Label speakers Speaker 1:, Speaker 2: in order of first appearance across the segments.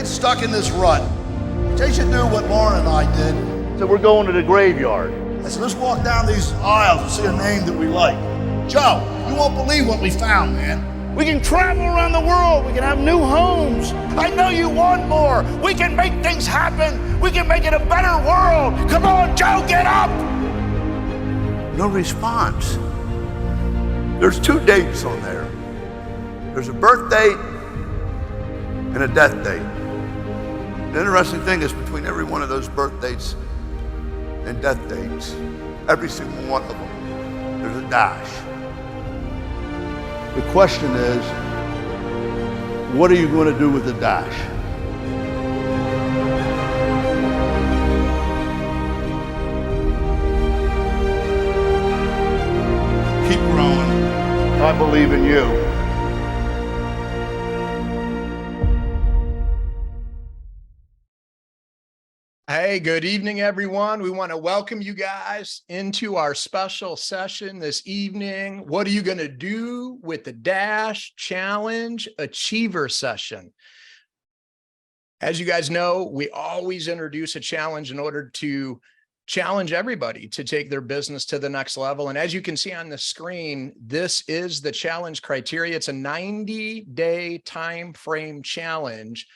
Speaker 1: stuck in this rut. They should do what Lauren and I did. So we're going to the graveyard. I said, let's walk down these aisles and see a name that we like. Joe, you won't believe what we found, man. We can travel around the world. We can have new homes. I know you want more. We can make things happen. We can make it a better world. Come on, Joe, get up. No response. There's 2 dates on there. There's a birth date and a death date. The interesting thing is between every one of those birth dates and death dates, every single one of them, there's a dash. The question is, what are you going to do with the dash? Keep growing. I believe in you.
Speaker 2: Hey, good evening, everyone. We want to welcome you guys into our special session this evening. What are you going to do with the Dash Challenge Achiever session? As you guys know, we always introduce a challenge in order to challenge everybody to take their business to the next level. And as you can see on the screen, this is the challenge criteria. It's a 90-day time frame challenge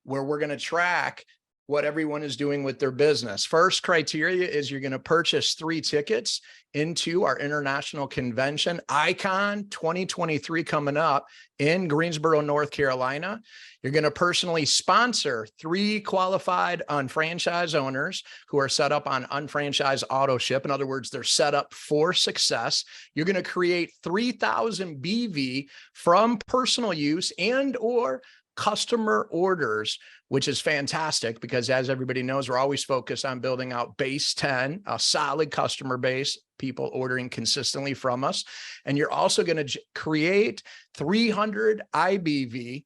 Speaker 2: where we're going to track what everyone is doing with their business. First criteria is you're going to purchase 3 tickets into our international convention, Icon 2023, coming up in Greensboro, North Carolina. You're going to personally sponsor 3 qualified unfranchised owners who are set up on unfranchised auto ship. In other words, they're set up for success. You're going to create 3,000 BV from personal use and or customer orders, which is fantastic because, as everybody knows, we're always focused on building out base 10, a solid customer base, people ordering consistently from us. And you're also going to create 300 IBV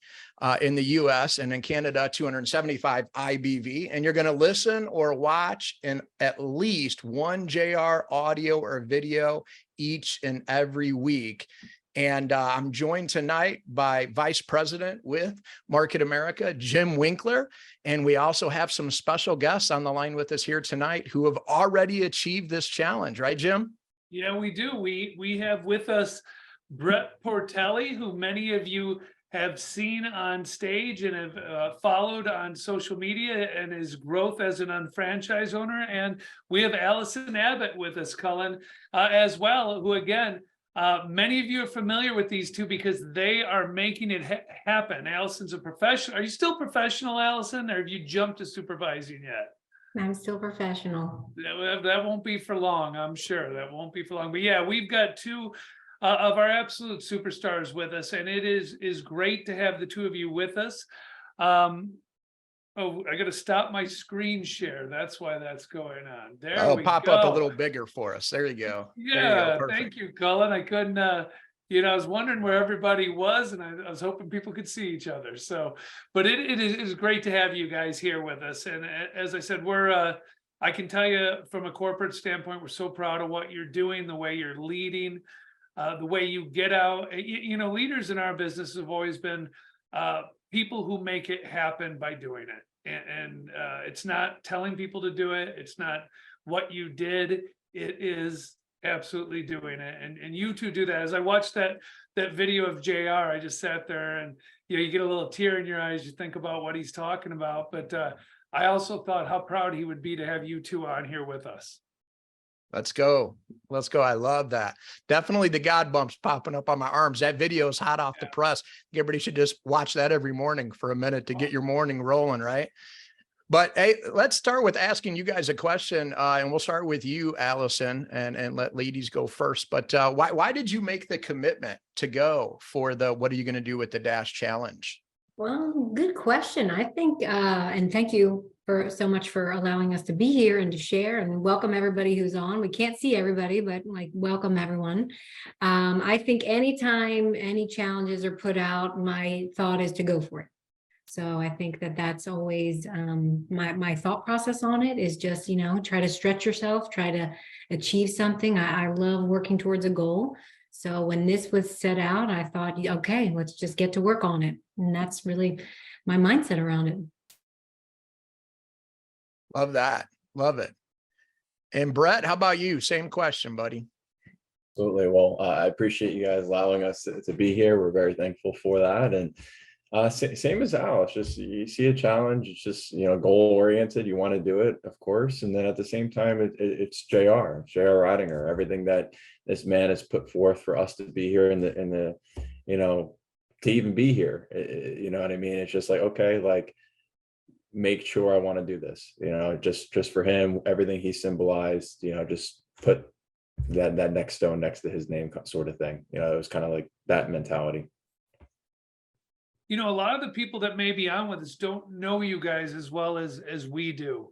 Speaker 2: in the US, and in Canada, 275 IBV. And you're going to listen or watch in at least 1 JR audio or video each and every week. And I'm joined tonight by Vice President with Market America, Jim Winkler. And we also have some special guests on the line with us here tonight who have already achieved this challenge, right, Jim?
Speaker 3: Yeah, we do. We have with us Brett Portelli, who many of you have seen on stage and have followed on social media and his growth as an unfranchised owner. And we have Allison Abbott with us, Cullen, as well, who again, many of you are familiar with these two because they are making it happen. Allison's a professional. Are you still professional, Allison, or have you jumped to supervising yet?
Speaker 4: I'm still professional.
Speaker 3: That won't be for long, I'm sure. That won't be for long. But yeah, we've got 2 of our absolute superstars with us, and it is great to have the 2 of you with us. Oh, I got to stop my screen share. That's why that's going on. There we
Speaker 2: pop
Speaker 3: go.
Speaker 2: up a little bigger for us. There you go.
Speaker 3: Yeah, thank you, Cullen. I couldn't, I was wondering where everybody was, and I was hoping people could see each other. So, but it is great to have you guys here with us. And as I said, I can tell you from a corporate standpoint, we're so proud of what you're doing, the way you're leading, the way you get out. Leaders in our business have always been people who make it happen by doing it. And it's not telling people to do it. It's not what you did. It is absolutely doing it. And you 2 do that. As I watched that video of JR, I just sat there and, you get a little tear in your eyes. You think about what he's talking about. But I also thought how proud he would be to have you 2 on here with us.
Speaker 2: Let's go. Let's go. I love that. Definitely the God bumps popping up on my arms. That video is hot off the press. Everybody should just watch that every morning for a minute to get your morning rolling, right? But hey, let's start with asking you guys a question, and we'll start with you, Allison, and let ladies go first. But why did you make the commitment to go for the what are you going to do with the Dash Challenge?
Speaker 4: Well, good question. I think, and thank you so much for allowing us to be here and to share, and welcome everybody who's on. We can't see everybody, but welcome everyone. I think anytime any challenges are put out, my thought is to go for it. So I think that's always my thought process on it is just, try to stretch yourself, try to achieve something. I love working towards a goal. So when this was set out, I thought, okay, let's just get to work on it. And that's really my mindset around it.
Speaker 2: Love that. Love it. And Brett, how about you? Same question, buddy.
Speaker 5: Absolutely. Well, I appreciate you guys allowing us to be here. We're very thankful for that. And same as Al, it's just, you see a challenge, it's just, goal oriented, you want to do it, of course. And then at the same time, it's JR Ridinger, everything that this man has put forth for us to be here in the, to even be here. You know what I mean? It's just like, okay, like, make sure I want to do this, just for him, everything he symbolized, just put that next stone next to his name sort of thing. It was kind of like that mentality.
Speaker 3: A lot of the people that may be on with us don't know you guys as well as we do.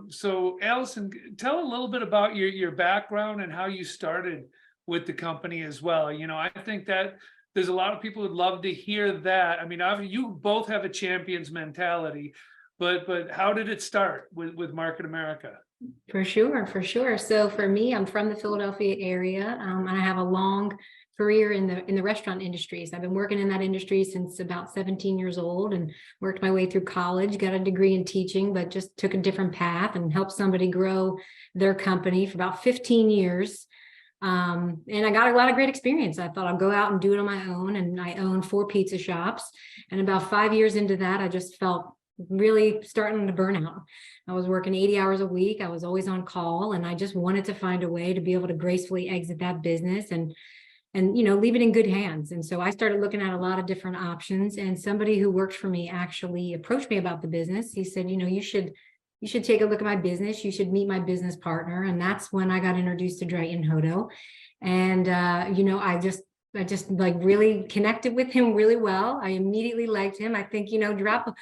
Speaker 3: So Allison, tell a little bit about your background and how you started with the company as well. I think that there's a lot of people who'd love to hear that. I mean, you both have a champion's mentality, but how did it start with Market America?
Speaker 4: For sure, for sure. So for me, I'm from the Philadelphia area, and I have a long career in the restaurant industry. So I've been working in that industry since about 17 years old, and worked my way through college, got a degree in teaching, but just took a different path and helped somebody grow their company for about 15 years. And I got a lot of great experience. I thought I'll go out and do it on my own. And I own 4 pizza shops. And about 5 years into that, I just felt really starting to burn out. I was working 80 hours a week. I was always on call, and I just wanted to find a way to be able to gracefully exit that business and leave it in good hands. And so I started looking at a lot of different options, and somebody who worked for me actually approached me about the business. He said, you should take a look at my business. You should meet my business partner. And that's when I got introduced to Drayton Hodo. And, I just like really connected with him really well. I immediately liked him. I think, drop a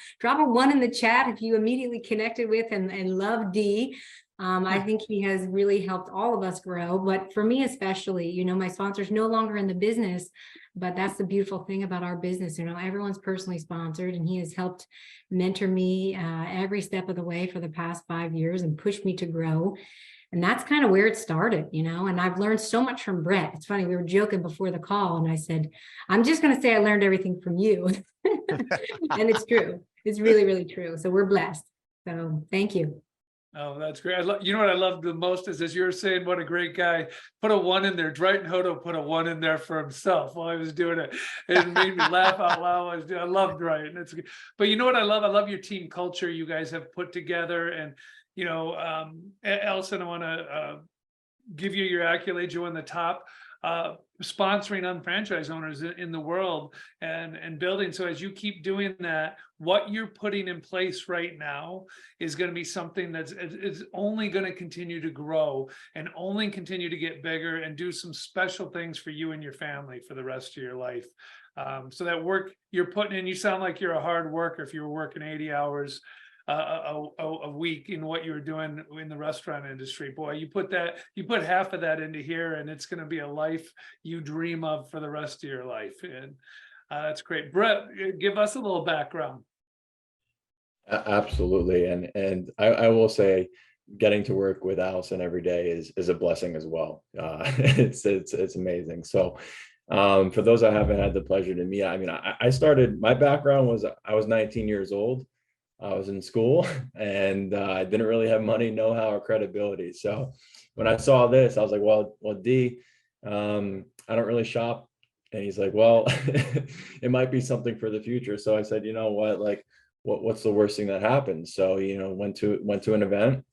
Speaker 4: 1 in the chat if you immediately connected with and love D. I think he has really helped all of us grow, but for me especially, my sponsor's no longer in the business, but that's the beautiful thing about our business. Everyone's personally sponsored, and he has helped mentor me every step of the way for the past 5 years and pushed me to grow. And that's kind of where it started, and I've learned so much from Brett. It's funny, we were joking before the call, and I said, I'm just going to say I learned everything from you. And it's true. It's really, really true. So we're blessed. So thank you.
Speaker 3: Oh, that's great. You know what I love the most is, as you're saying, what a great guy. Put a 1 in there. Drayton Hodo put a 1 in there for himself while I was doing it. It made me laugh out loud. I love Drayton. It's good. But you know what I love? I love your team culture you guys have put together. And, Allison, I want to give you your accolades. You're on the top sponsoring unfranchised owners in the world and building. So as you keep doing that, what you're putting in place right now is going to be something that's only going to continue to grow and only continue to get bigger and do some special things for you and your family for the rest of your life. So that work you're putting in, you sound like you're a hard worker. If you were working 80 hours a week in what you were doing in the restaurant industry, boy, you put half of that into here, and it's going to be a life you dream of for the rest of your life. And that's great. Brett, give us a little background.
Speaker 5: Absolutely. And I will say, getting to work with Allison every day is a blessing as well. It's amazing. So for those I haven't had the pleasure to meet, I started, my background was, I was 19 years old. I was in school, and I didn't really have money, know-how, or credibility. So when I saw this, I was like, well, D, I don't really shop. And he's like, well, it might be something for the future. So I said, you know what, like, what's the worst thing that happens? So, went to an event,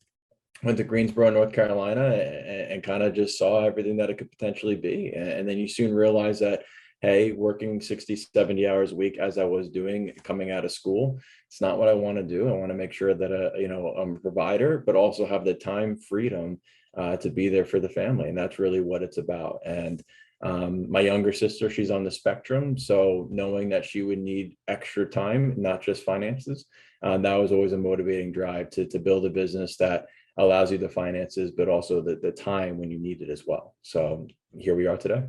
Speaker 5: went to Greensboro, North Carolina, and kind of just saw everything that it could potentially be. And then you soon realize that, hey, working 60, 70 hours a week, as I was doing coming out of school, it's not what I want to do. I want to make sure that, I'm a provider, but also have the time freedom to be there for the family. And that's really what it's about. And my younger sister, she's on the spectrum. So knowing that she would need extra time, not just finances, that was always a motivating drive to build a business that allows you the finances, but also the time when you need it as well. So here we are today.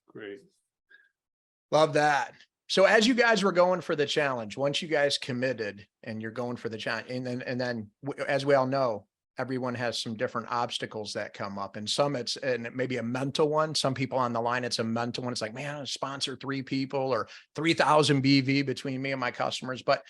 Speaker 3: Great.
Speaker 2: Love that. So as you guys were going for the challenge, once you guys committed and you're going for the challenge, and then as we all know, everyone has some different obstacles that come up, and some it's maybe a mental one. Some people on the line, it's a mental one. It's like, man, I sponsor 3 people or 3,000 BV between me and my customers. But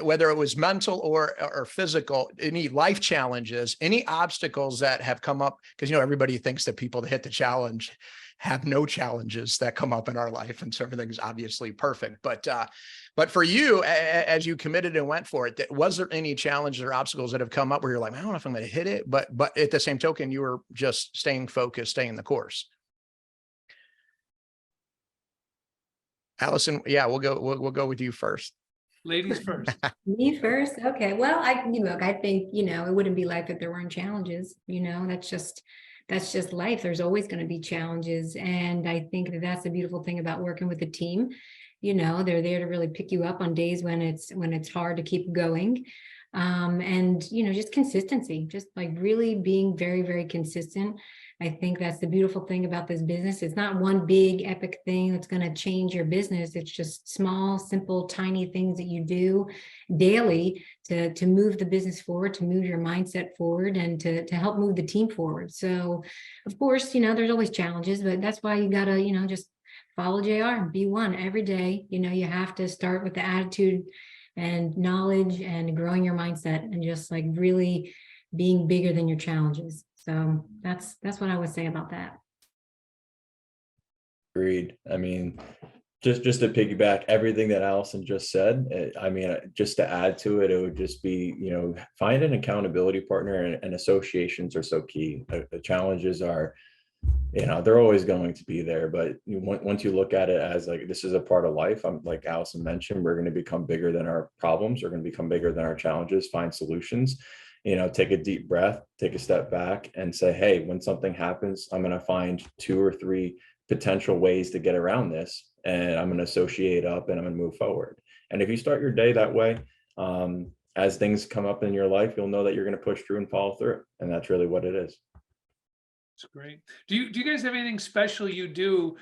Speaker 2: whether it was mental or physical, any life challenges, any obstacles that have come up, because, everybody thinks that people that hit the challenge have no challenges that come up in our life. And so everything's obviously perfect. But for you, as you committed and went for it, was there any challenges or obstacles that have come up where you're like, I don't know if I'm going to hit it, but at the same token, you were just staying focused, staying the course? Allison, yeah, we'll go with you first.
Speaker 3: Ladies first.
Speaker 4: Me first. Okay. Well, I think, it wouldn't be life if there weren't challenges, that's just life. There's always going to be challenges. And I think that's the beautiful thing about working with a team. They're there to really pick you up on days when it's hard to keep going. And, just consistency, just like really being very, very consistent. I think that's the beautiful thing about this business. It's not one big epic thing that's going to change your business. It's just small, simple, tiny things that you do daily to move the business forward, to move your mindset forward, and to help move the team forward. So, of course, there's always challenges, but that's why you got to, just follow JR and be one every day. You have to start with the attitude and knowledge and growing your mindset and just like really being bigger than your challenges. So that's what I would say about that.
Speaker 5: Agreed. I mean, just to piggyback everything that Allison just said, just to add to it, it would just be, find an accountability partner, and associations are so key. The challenges are, they're always going to be there, but once you look at it as like, this is a part of life, like Allison mentioned, we're going to become bigger than our problems. We're going to become bigger than our challenges, find solutions. Take a deep breath, take a step back and say, hey, when something happens, I'm going to find 2 or 3 potential ways to get around this. And I'm going to associate up and I'm going to move forward. And if you start your day that way, as things come up in your life, you'll know that you're going to push through and follow through. And that's really what it is.
Speaker 3: It's great. Do you guys have anything special you do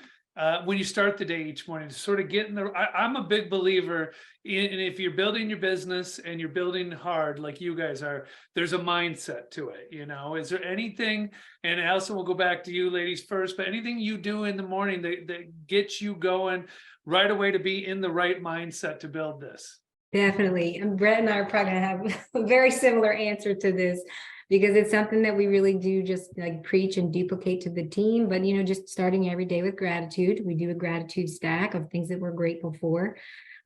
Speaker 3: when you start the day each morning to sort of get in the, I'm a big believer in, and if you're building your business and you're building hard like you guys are, there's a mindset to it. Is there anything, and Allison, we'll go back to you ladies first, but anything you do in the morning that gets you going right away to be in the right mindset to build this?
Speaker 4: Definitely. And Brett and I are probably going to have a very similar answer to this, because it's something that we really do just like preach and duplicate to the team. But, just starting every day with gratitude. We do a gratitude stack of things that we're grateful for.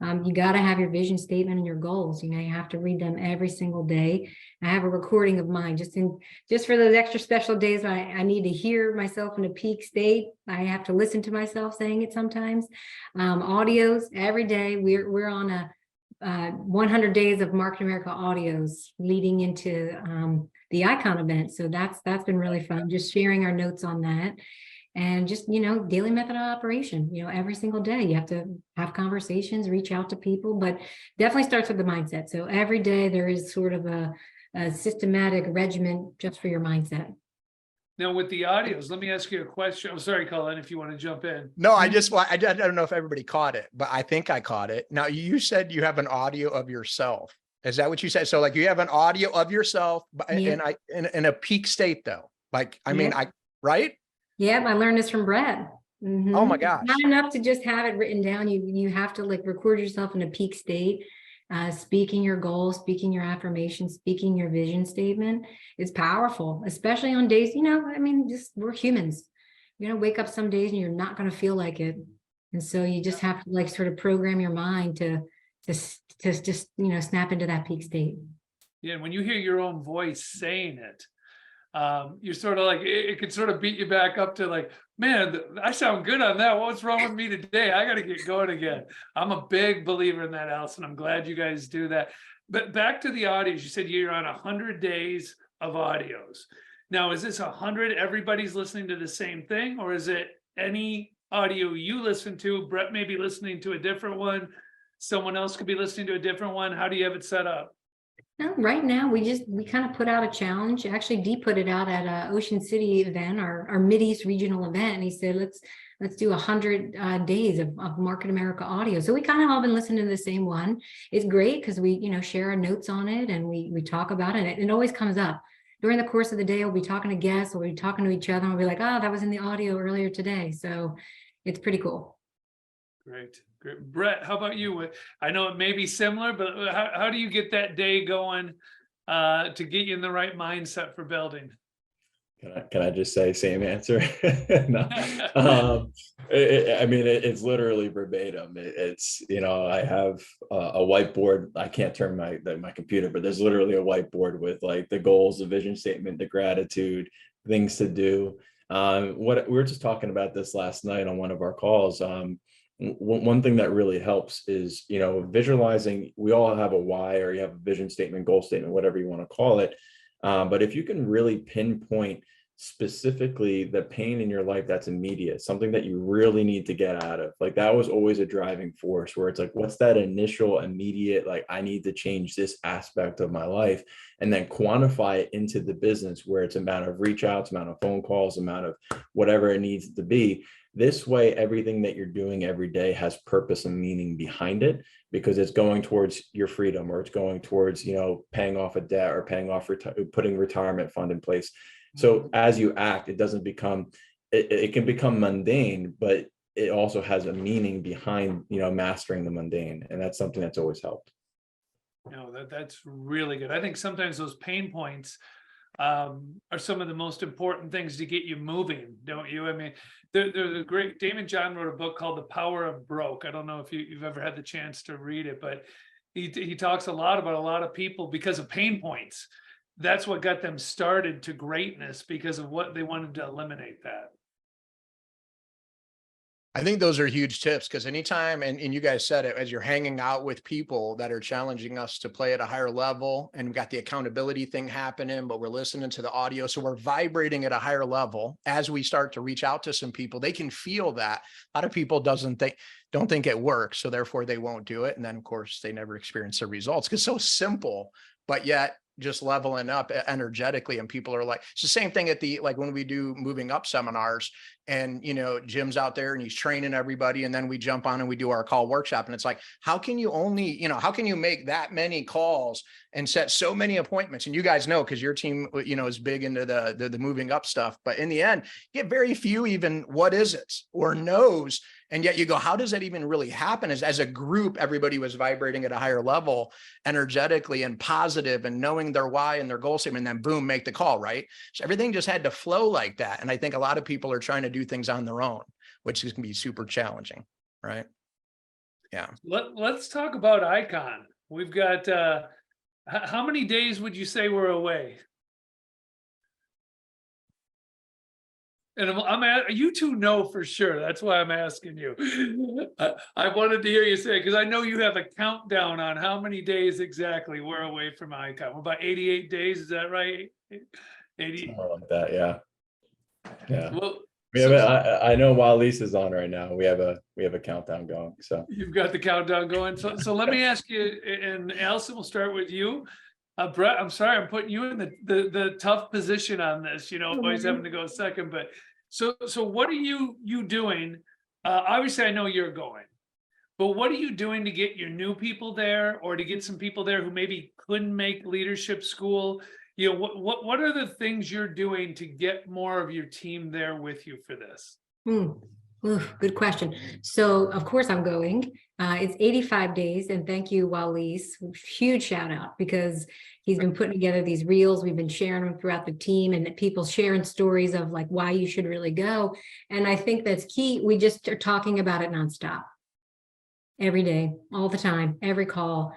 Speaker 4: You got to have your vision statement and your goals. You have to read them every single day. I have a recording of mine just for those extra special days. I need to hear myself in a peak state. I have to listen to myself saying it sometimes. Audios every day. We're on a 100 days of Market America audios leading into the Icon event. So that's been really fun, just sharing our notes on that. And just, daily method of operation, every single day you have to have conversations, reach out to people, but definitely starts with the mindset. So every day there is sort of a systematic regimen just for your mindset.
Speaker 3: Now with the audios, let me ask you a question. I'm sorry, Colin, if you want to jump in.
Speaker 2: No, I don't know if everybody caught it, but I think I caught it. Now you said you have an audio of yourself. Is that what you said? So like you have an audio of yourself, and in a peak state though. Like, right?
Speaker 4: Yeah, I learned this from Brett. Mm-hmm.
Speaker 2: Oh my gosh.
Speaker 4: Not enough to just have it written down. You have to like record yourself in a peak state, speaking your goals, speaking your affirmations, speaking your vision statement is powerful, especially on days, just we're humans. You're gonna wake up some days and you're not gonna feel like it. And so you just have to like sort of program your mind to just snap into that peak state.
Speaker 3: Yeah, and when you hear your own voice saying it, you're sort of like, it could sort of beat you back up to like, man, I sound good on that. What's wrong with me today? I got to get going again. I'm a big believer in that, Allison. I'm glad you guys do that. But back to the audios, you said you're on 100 days of audios. Now, is this 100, everybody's listening to the same thing, or is it any audio you listen to? Brett may be listening to a different one. Someone else could be listening to a different one. How do you have it set up?
Speaker 4: No, right now, we kind of put out a challenge. Actually, Dee put it out at a Ocean City event, our Mideast regional event. And he said, let's do 100 days of Market America audio. So we kind of all been listening to the same one. It's great because we, share our notes on it and we talk about it. And it always comes up during the course of the day. We'll be talking to guests, we'll be talking to each other, and we'll be like, oh, that was in the audio earlier today. So it's pretty cool.
Speaker 3: Great. Great. Brett, how about you? I know it may be similar, but how do you get that day going to get you in the right mindset for building?
Speaker 5: Can I just say same answer? No. I mean, it's literally verbatim. It's, I have a whiteboard. I can't turn my computer, but there's literally a whiteboard with like the goals, the vision statement, the gratitude, things to do. What we were just talking about this last night on one of our calls. One thing that really helps is, visualizing. We all have a why, or you have a vision statement, goal statement, whatever you want to call it. But if you can really pinpoint specifically the pain in your life that's immediate, something that you really need to get out of, like that was always a driving force, where it's like, what's that initial immediate, like I need to change this aspect of my life, and then quantify it into the business, where it's amount of reach outs, amount of phone calls, amount of whatever it needs to be. This way, everything that you're doing every day has purpose and meaning behind it, because it's going towards your freedom, or it's going towards, paying off a debt, or paying off, putting retirement fund in place. So as you act, it doesn't become, it can become mundane, but it also has a meaning behind, mastering the mundane. And that's something that's always helped.
Speaker 3: That's really good. I think sometimes those pain points are some of the most important things to get you moving, don't you? I mean, there's a great, Damon John wrote a book called The Power of Broke. I don't know if you've ever had the chance to read it, but he talks a lot about a lot of people because of pain points. That's what got them started to greatness, because of what they wanted to eliminate that.
Speaker 2: I think those are huge tips, because anytime, and you guys said it, as you're hanging out with people that are challenging us to play at a higher level, and we've got the accountability thing happening, but we're listening to the audio. So we're vibrating at a higher level. As we start to reach out to some people, they can feel that. A lot of people don't think it works, so therefore they won't do it. And then of course they never experience the results, because it's so simple, but yet just leveling up energetically. And people are like, it's the same thing at like when we do moving up seminars, and Jim's out there and he's training everybody, and then we jump on and we do our call workshop, and it's like, how can you how can you make that many calls and set so many appointments? And you guys know, because your team is big into the moving up stuff, but in the end you get very few even what is it or knows. And yet you go, how does that even really happen? As a group, everybody was vibrating at a higher level energetically and positive, and knowing their why and their goal statement, and then boom, make the call, right? So everything just had to flow like that. And I think a lot of people are trying to do things on their own, which is going to be super challenging, right? Yeah.
Speaker 3: Let's talk about Icon. We've got, how many days would you say we're away? And you two know for sure. That's why I'm asking you. I wanted to hear you say, because I know you have a countdown on how many days exactly we're away from Icon. We're about 88 days. Is that right? 80.
Speaker 5: Somewhere like that. Yeah. Yeah.
Speaker 3: Well,
Speaker 5: I know while Lisa's on right now, we have a countdown going. So
Speaker 3: you've got the countdown going. So let me ask you, and Allison, we'll start with you. Brett, I'm sorry, I'm putting you in the tough position on this, always having to go second, but so what are you doing? Obviously I know you're going, but what are you doing to get your new people there, or to get some people there who maybe couldn't make leadership school? What are the things you're doing to get more of your team there with you for this?
Speaker 4: Good question. So of course I'm going. It's 85 days, and thank you, Walis. Huge shout out, because he's been putting together these reels. We've been sharing them throughout the team, and people sharing stories of like why you should really go. And I think that's key. We just are talking about it nonstop, every day, all the time, every call,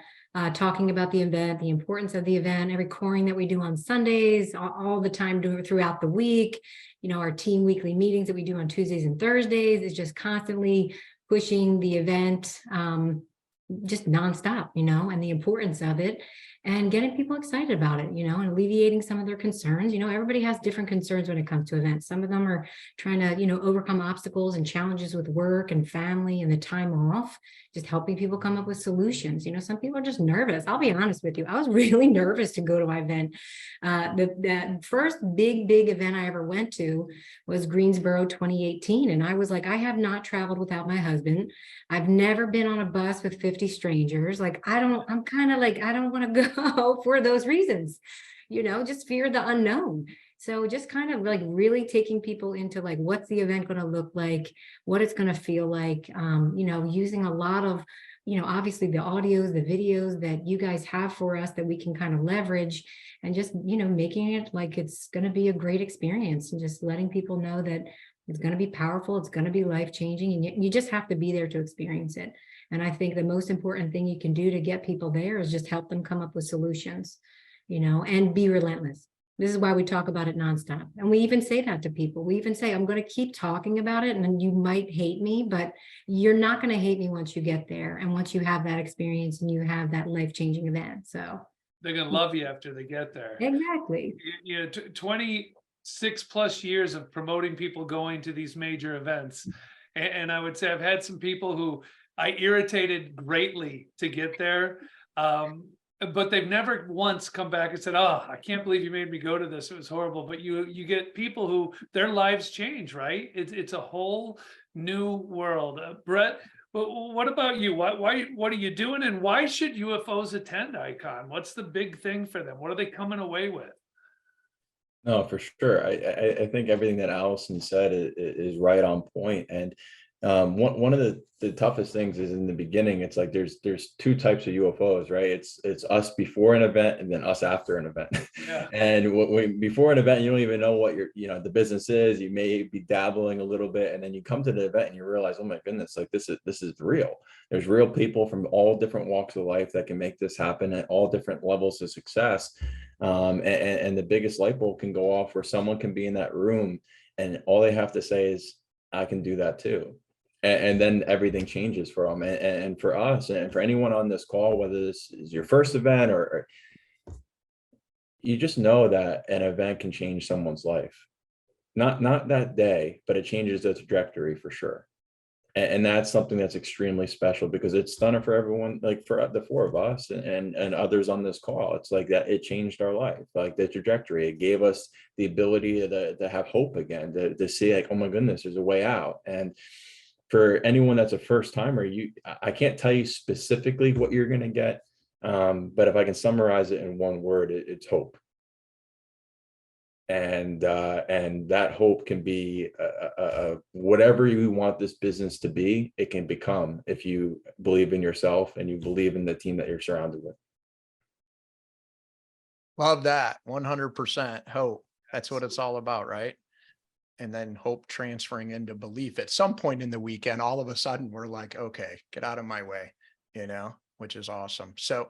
Speaker 4: talking about the event, the importance of the event, every coring that we do on Sundays, all the time, doing it throughout the week. Our team weekly meetings that we do on Tuesdays and Thursdays is just constantly pushing the event, just nonstop, and the importance of it, and getting people excited about it, and alleviating some of their concerns. Everybody has different concerns when it comes to events. Some of them are trying to, overcome obstacles and challenges with work and family and the time off, just helping people come up with solutions. Some people are just nervous. I'll be honest with you. I was really nervous to go to my event. The first big event I ever went to was Greensboro 2018. And I was like, I have not traveled without my husband. I've never been on a bus with 50 strangers. I'm kind of like, I don't want to go for those reasons, just fear the unknown. So just kind of like really taking people into like, what's the event going to look like, what it's going to feel like, using a lot of, obviously the audios, the videos that you guys have for us that we can kind of leverage, and just, making it like it's going to be a great experience, and just letting people know that it's going to be powerful, it's going to be life-changing, and you just have to be there to experience it. And I think the most important thing you can do to get people there is just help them come up with solutions, and be relentless. This is why we talk about it nonstop. And we even say that to people. We even say, I'm going to keep talking about it, and then you might hate me, but you're not going to hate me once you get there. And once you have that experience and you have that life-changing event. So
Speaker 3: They're going to love you after they get there.
Speaker 4: exactly.
Speaker 3: 26 plus years of promoting people going to these major events. And I would say I've had some people who I irritated greatly to get there. But they've never once come back and said, oh, I can't believe you made me go to this. It was horrible. But you get people who their lives change, right? It's a whole new world. Brett, what about you? What are you doing? And why should UFOs attend Icon? What's the big thing for them? What are they coming away with?
Speaker 5: No, for sure. I think everything that Allison said is right on point. And one of the toughest things is in the beginning, it's like there's two types of UFOs, right? It's us before an event and then us after an event.
Speaker 3: Yeah.
Speaker 5: And before an event, you don't even know what the business is. You may be dabbling a little bit, and then you come to the event and you realize, oh my goodness, like this is real. There's real people from all different walks of life that can make this happen at all different levels of success. And the biggest light bulb can go off where someone can be in that room and all they have to say is, I can do that too. And then everything changes for them. And for us and for anyone on this call, whether this is your first event or you just know that an event can change someone's life. Not that day, but it changes the trajectory for sure. And that's something that's extremely special because it's done it for everyone, like for the four of us and others on this call. It's like that it changed our life, like the trajectory. It gave us the ability to have hope again, to see like, oh my goodness, there's a way out. And for anyone that's a first timer, I can't tell you specifically what you're going to get. But if I can summarize it in one word, it's hope. And that hope can be whatever you want this business to be, it can become if you believe in yourself and you believe in the team that you're surrounded with.
Speaker 2: Love that. 100% hope. That's what it's all about, right? And then hope transferring into belief. At some point in the weekend, all of a sudden we're like, okay, get out of my way, which is awesome. So,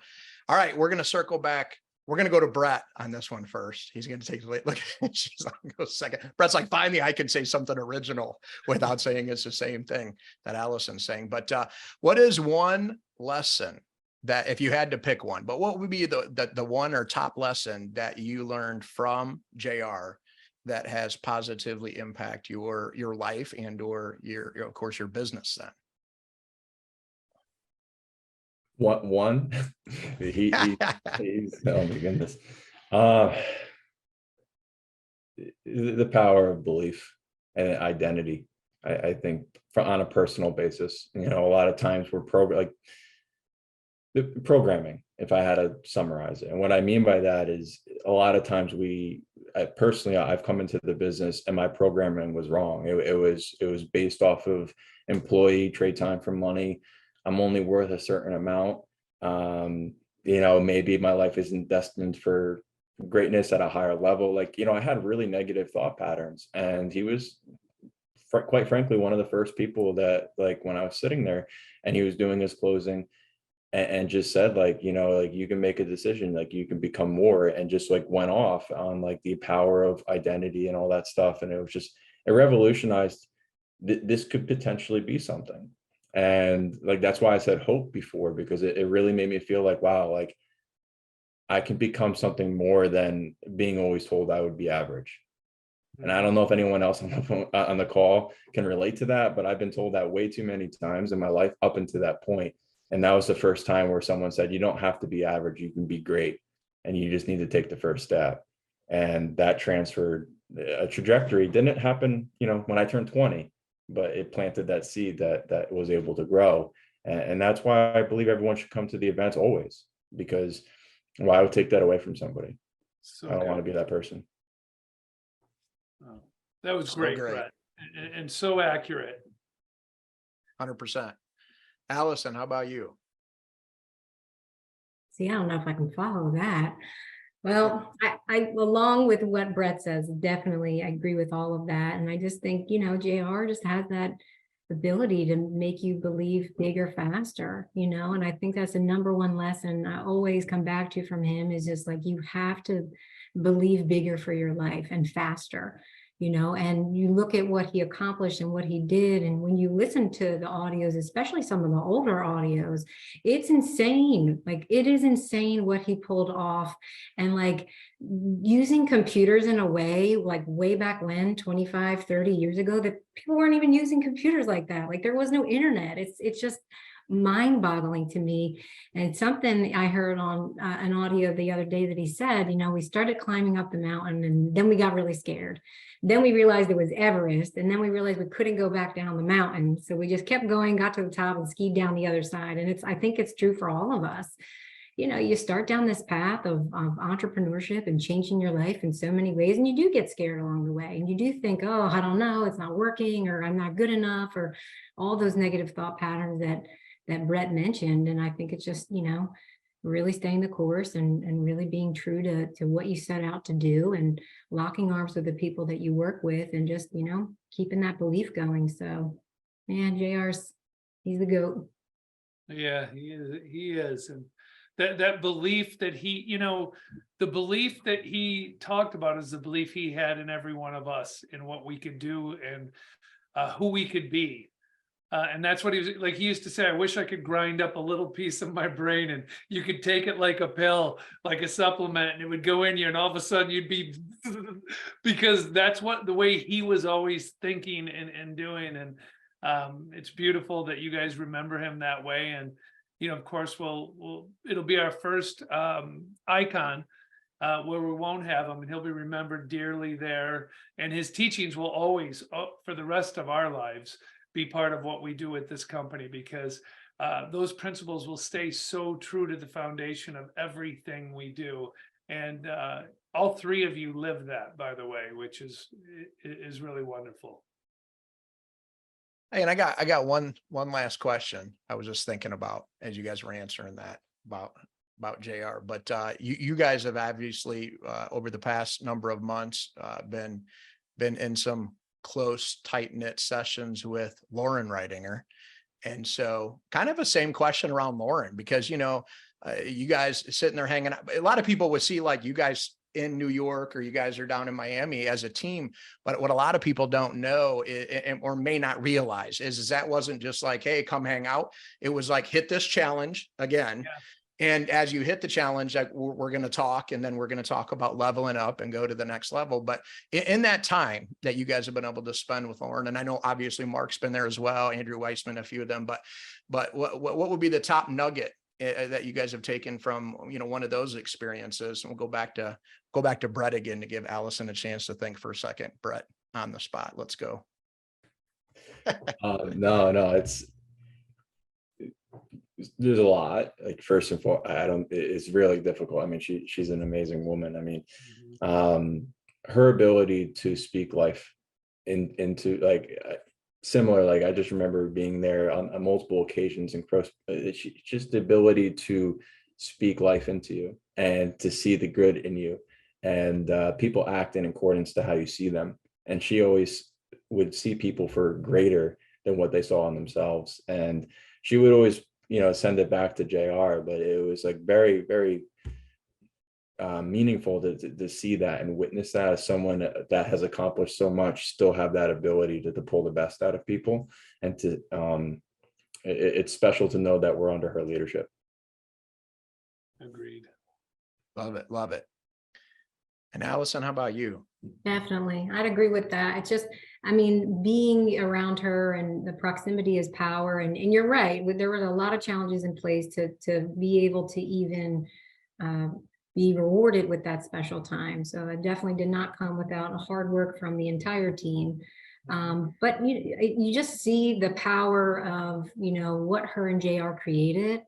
Speaker 2: all right, we're going to circle back. We're going to go to Brett on this one first. He's going to take a look. She's like, go second. Brett's like, finally, I can say something original without saying it's the same thing that Allison's saying. But what is one lesson that, if you had to pick one, but what would be the one or top lesson that you learned from JR that has positively impact your life and or of course, your business then?
Speaker 5: One, he's oh my goodness. The power of belief and identity. I think on a personal basis, a lot of times we're the programming, if I had to summarize it. And what I mean by that is a lot of times I've come into the business and my programming was wrong. It was based off of employee trade time for money. I'm only worth a certain amount. Maybe my life isn't destined for greatness at a higher level. I had really negative thought patterns, and he was quite frankly one of the first people that, like, when I was sitting there and he was doing his closing and just said, you can make a decision, you can become more, and just went off on the power of identity and all that stuff. And it revolutionized this could potentially be something. And that's why I said hope before, because it really made me feel like, wow, I can become something more than being always told I would be average. And I don't know if anyone else on the call can relate to that, but I've been told that way too many times in my life up until that point. And that was the first time where someone said, you don't have to be average, you can be great, and you just need to take the first step. And that transferred a trajectory. Didn't happen, when I turned 20. But it planted that seed that was able to grow. And that's why I believe everyone should come to the events always, because I would take that away from somebody. So I don't want to be that person.
Speaker 3: That was
Speaker 2: So
Speaker 3: great,
Speaker 2: great.
Speaker 3: Brett, and so accurate.
Speaker 2: 100%. Allison, how about you?
Speaker 4: See, I don't know if I can follow that. Well, I along with what Brett says, definitely I agree with all of that. And I just think, JR just has that ability to make you believe bigger, faster, and I think that's the number one lesson I always come back to from him is just like, you have to believe bigger for your life and faster. And you look at what he accomplished and what he did. And when you listen to the audios, especially some of the older audios, it's insane. Like, it is insane what he pulled off. And like using computers in a way, like way back when, 25, 30 years ago, that people weren't even using computers like that. Like, there was no internet. It's just mind-boggling to me. And something I heard on an audio the other day that he said, we started climbing up the mountain and then we got really scared. Then we realized it was Everest, and then we realized we couldn't go back down the mountain. So we just kept going, got to the top and skied down the other side. And I think it's true for all of us. You start down this path of entrepreneurship and changing your life in so many ways, and you do get scared along the way. And you do think, oh, I don't know, it's not working, or I'm not good enough, or all those negative thought patterns that Brett mentioned. And I think it's just, really staying the course and really being true to what you set out to do, and locking arms with the people that you work with, and just, keeping that belief going. So, man, he's the GOAT.
Speaker 3: Yeah, he is. And that belief that the belief that he talked about is the belief he had in every one of us, in what we could do and who we could be. And that's what he was like. He used to say, I wish I could grind up a little piece of my brain and you could take it like a pill, like a supplement, and it would go in you, and all of a sudden you'd be because that's the way he was always thinking and doing. And it's beautiful that you guys remember him that way. And of course, it'll be our first icon where we won't have him, and he'll be remembered dearly there. And his teachings will always, for the rest of our lives, be part of what we do at this company, because those principles will stay so true to the foundation of everything we do. And all three of you live that, by the way, which is really wonderful.
Speaker 2: Hey, and I got one last question. I was just thinking about as you guys were answering that about JR, but you guys have obviously over the past number of months been in some close, tight-knit sessions with Lauren Reitinger. And so kind of the same question around Lauren, because, you guys sitting there hanging out. A lot of people would see like you guys in New York, or you guys are down in Miami as a team. But what a lot of people don't know or may not realize is that wasn't just like, hey, come hang out. It was like, hit this challenge again. Yeah. And as you hit the challenge, like we're going to talk, and then we're going to talk about leveling up and go to the next level. But in that time that you guys have been able to spend with Lauren, and I know obviously Mark's been there as well, Andrew Weissman, a few of them, but what would be the top nugget that you guys have taken from, one of those experiences? And we'll go back to Brett again to give Allison a chance to think for a second. Brett, on the spot. Let's go.
Speaker 5: No, there's a lot. Like, first and foremost, it's really difficult. I mean, she's an amazing woman. I mean, her ability to speak life into like similar, like I just remember being there on multiple occasions, and just the ability to speak life into you and to see the good in you, and people act in accordance to how you see them. And she always would see people for greater than what they saw in themselves. And she would always, send it back to JR, but it was like very, very meaningful to see that and witness that, as someone that has accomplished so much, still have that ability to pull the best out of people. And it's special to know that we're under her leadership.
Speaker 3: Agreed.
Speaker 2: Love it. And Allison, how about you?
Speaker 4: Definitely. I'd agree with that. It's just, being around her, and the proximity is power. And you're right. There were a lot of challenges in place to be able to even be rewarded with that special time. So it definitely did not come without hard work from the entire team. But you just see the power of, what her and JR created.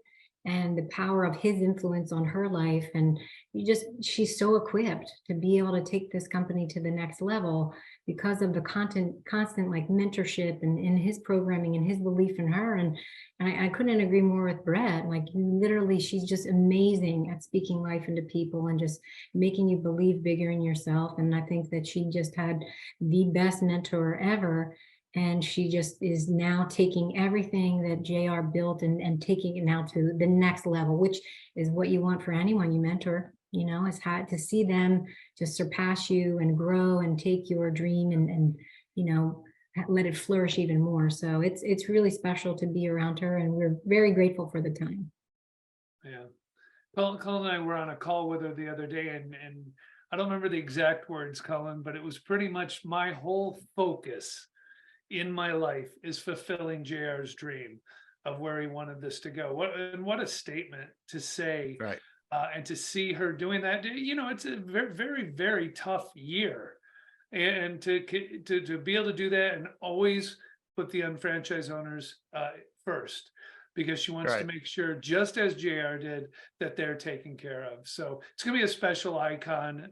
Speaker 4: and the power of his influence on her life. And she's so equipped to be able to take this company to the next level because of the constant like mentorship and in his programming and his belief in her. And I couldn't agree more with Brett. Like literally, she's just amazing at speaking life into people and just making you believe bigger in yourself. And I think that she just had the best mentor ever. And she just is now taking everything that JR built and taking it now to the next level, which is what you want for anyone you mentor. It's hard to see them just surpass you and grow and take your dream and let it flourish even more. So it's really special to be around her, and we're very grateful for the time.
Speaker 3: Yeah. Colin and I were on a call with her the other day, and I don't remember the exact words, Colin, but it was pretty much my whole focus in my life is fulfilling JR's dream of where he wanted this to go. What a statement to say.
Speaker 2: Right.
Speaker 3: And to see her doing that, it's a very, very, very tough year, and to be able to do that and always put the unfranchised owners first, because she wants to make sure, just as JR did, that they're taken care of. So it's going to be a special icon.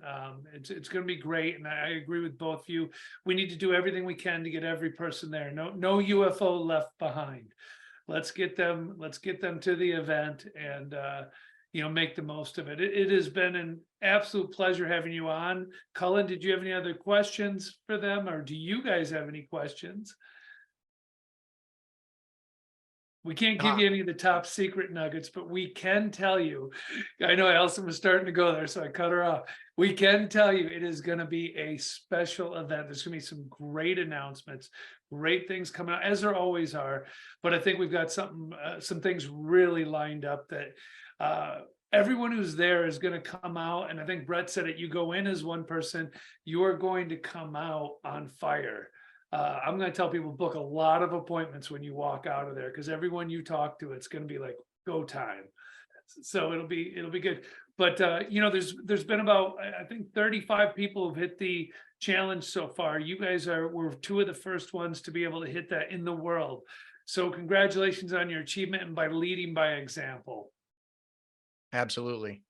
Speaker 3: It's going to be great, and I agree with both of you. We need to do everything we can to get every person there. No UFO left behind. Let's get them to the event and make the most of it. It has been an absolute pleasure having you on. Cullen, did you have any other questions for them, or do you guys have any questions? We can't give you any of the top secret nuggets, but we can tell you, I know Allison was starting to go there, so I cut her off. We can tell you it is going to be a special event. There's going to be some great announcements, great things coming out, as there always are. But I think we've got some things really lined up that everyone who's there is going to come out. And I think Brett said it, you go in as one person, you are going to come out on fire. I'm going to tell people, book a lot of appointments when you walk out of there, because everyone you talk to, it's going to be like go time. So it'll be good. But there's been about, I think 35 people have hit the challenge so far. You guys were two of the first ones to be able to hit that in the world. So congratulations on your achievement and by leading by example.
Speaker 2: Absolutely.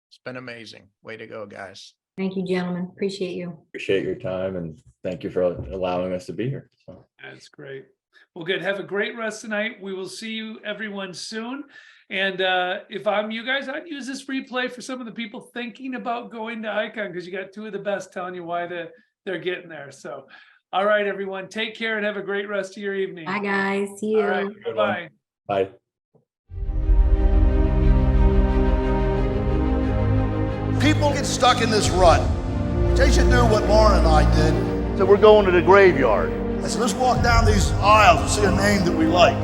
Speaker 2: It's been amazing. Way to go, guys.
Speaker 4: Thank you, gentlemen. Appreciate you.
Speaker 5: Appreciate your time, and thank you for allowing us to be here. So.
Speaker 3: That's great. Well, good. Have a great rest tonight. We will see you everyone soon. And if I'm you guys, I'd use this replay for some of the people thinking about going to Icon, because you got two of the best telling you why they're getting there. So, all right, everyone, take care and have a great rest of your evening.
Speaker 4: Bye, guys. See you.
Speaker 3: All right. Bye-bye.
Speaker 5: Bye.
Speaker 1: People get stuck in this rut. They should do what Lauren and I did. So we're going to the graveyard. I said, let's walk down these aisles and see a name that we like.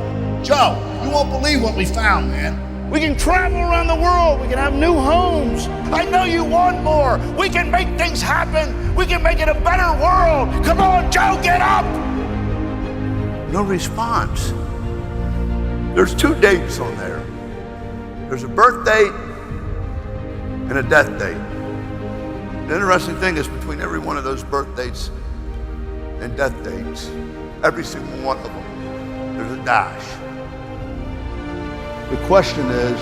Speaker 1: Joe, you won't believe what we found, man. We can travel around the world. We can have new homes. I know you want more. We can make things happen. We can make it a better world. Come on, Joe, get up. No response. There's 2 dates on there. There's a birth date and a death date. The interesting thing is, between every one of those birth dates and death dates, every single one of them, there's a dash. The question is,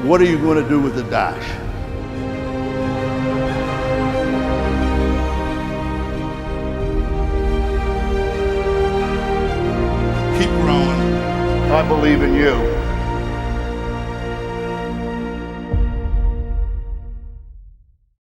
Speaker 1: what are you going to do with the dash?